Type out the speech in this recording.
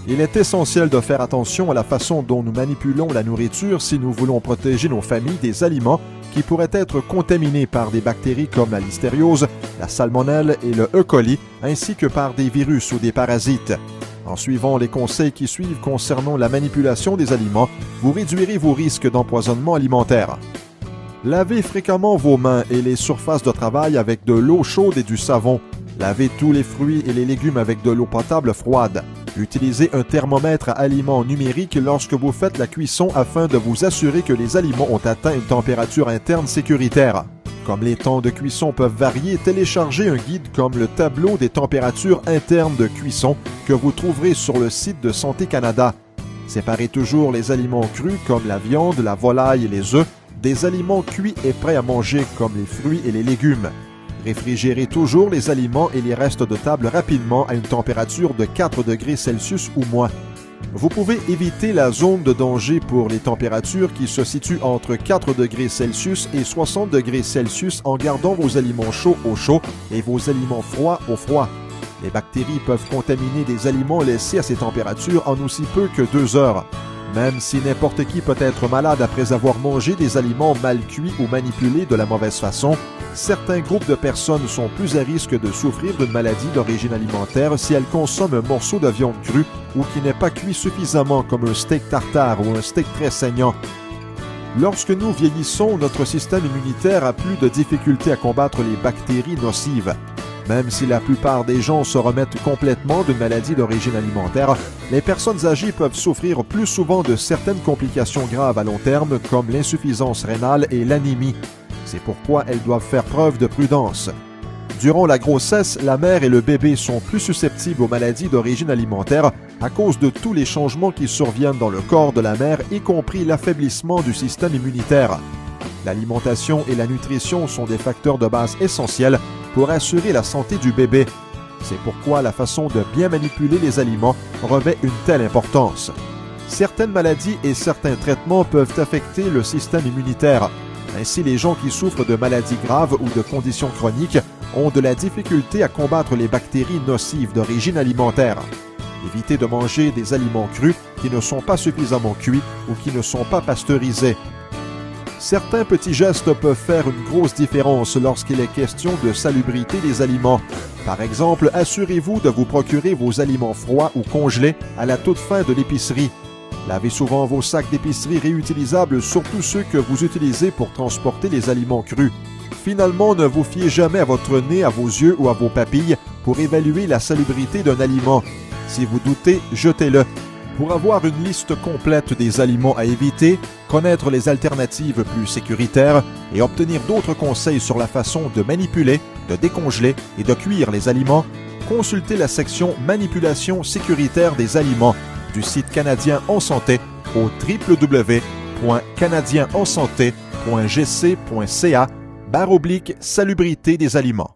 Il est essentiel de faire attention à la façon dont nous manipulons la nourriture si nous voulons protéger nos familles des aliments qui pourraient être contaminés par des bactéries comme la listériose, la salmonelle et le E. coli, ainsi que par des virus ou des parasites. En suivant les conseils qui suivent concernant la manipulation des aliments, vous réduirez vos risques d'empoisonnement alimentaire. Lavez fréquemment vos mains et les surfaces de travail avec de l'eau chaude et du savon. Lavez tous les fruits et les légumes avec de l'eau potable froide. Utilisez un thermomètre à aliments numérique lorsque vous faites la cuisson afin de vous assurer que les aliments ont atteint une température interne sécuritaire. Comme les temps de cuisson peuvent varier, téléchargez un guide comme le tableau des températures internes de cuisson que vous trouverez sur le site de Santé Canada. Séparez toujours les aliments crus comme la viande, la volaille et les œufs des aliments cuits et prêts à manger comme les fruits et les légumes. Réfrigérez toujours les aliments et les restes de table rapidement à une température de 4 degrés Celsius ou moins. Vous pouvez éviter la zone de danger pour les températures qui se situent entre 4 degrés Celsius et 60 degrés Celsius en gardant vos aliments chauds au chaud et vos aliments froids au froid. Les bactéries peuvent contaminer des aliments laissés à ces températures en aussi peu que 2 heures. Même si n'importe qui peut être malade après avoir mangé des aliments mal cuits ou manipulés de la mauvaise façon, certains groupes de personnes sont plus à risque de souffrir d'une maladie d'origine alimentaire si elles consomment un morceau de viande crue ou qui n'est pas cuit suffisamment comme un steak tartare ou un steak très saignant. Lorsque nous vieillissons, notre système immunitaire a plus de difficultés à combattre les bactéries nocives. Même si la plupart des gens se remettent complètement d'une maladie d'origine alimentaire, les personnes âgées peuvent souffrir plus souvent de certaines complications graves à long terme comme l'insuffisance rénale et l'anémie. C'est pourquoi elles doivent faire preuve de prudence. Durant la grossesse, la mère et le bébé sont plus susceptibles aux maladies d'origine alimentaire à cause de tous les changements qui surviennent dans le corps de la mère, y compris l'affaiblissement du système immunitaire. L'alimentation et la nutrition sont des facteurs de base essentiels pour assurer la santé du bébé. C'est pourquoi la façon de bien manipuler les aliments revêt une telle importance. Certaines maladies et certains traitements peuvent affecter le système immunitaire. Ainsi, les gens qui souffrent de maladies graves ou de conditions chroniques ont de la difficulté à combattre les bactéries nocives d'origine alimentaire. Évitez de manger des aliments crus qui ne sont pas suffisamment cuits ou qui ne sont pas pasteurisés. Certains petits gestes peuvent faire une grosse différence lorsqu'il est question de salubrité des aliments. Par exemple, assurez-vous de vous procurer vos aliments froids ou congelés à la toute fin de l'épicerie. Lavez souvent vos sacs d'épicerie réutilisables, surtout ceux que vous utilisez pour transporter les aliments crus. Finalement, ne vous fiez jamais à votre nez, à vos yeux ou à vos papilles pour évaluer la salubrité d'un aliment. Si vous doutez, jetez-le. Pour avoir une liste complète des aliments à éviter, connaître les alternatives plus sécuritaires et obtenir d'autres conseils sur la façon de manipuler, de décongeler et de cuire les aliments, consultez la section Manipulation sécuritaire des aliments du site canadien en santé au www.canadienensanté.gc.ca/salubrité des aliments.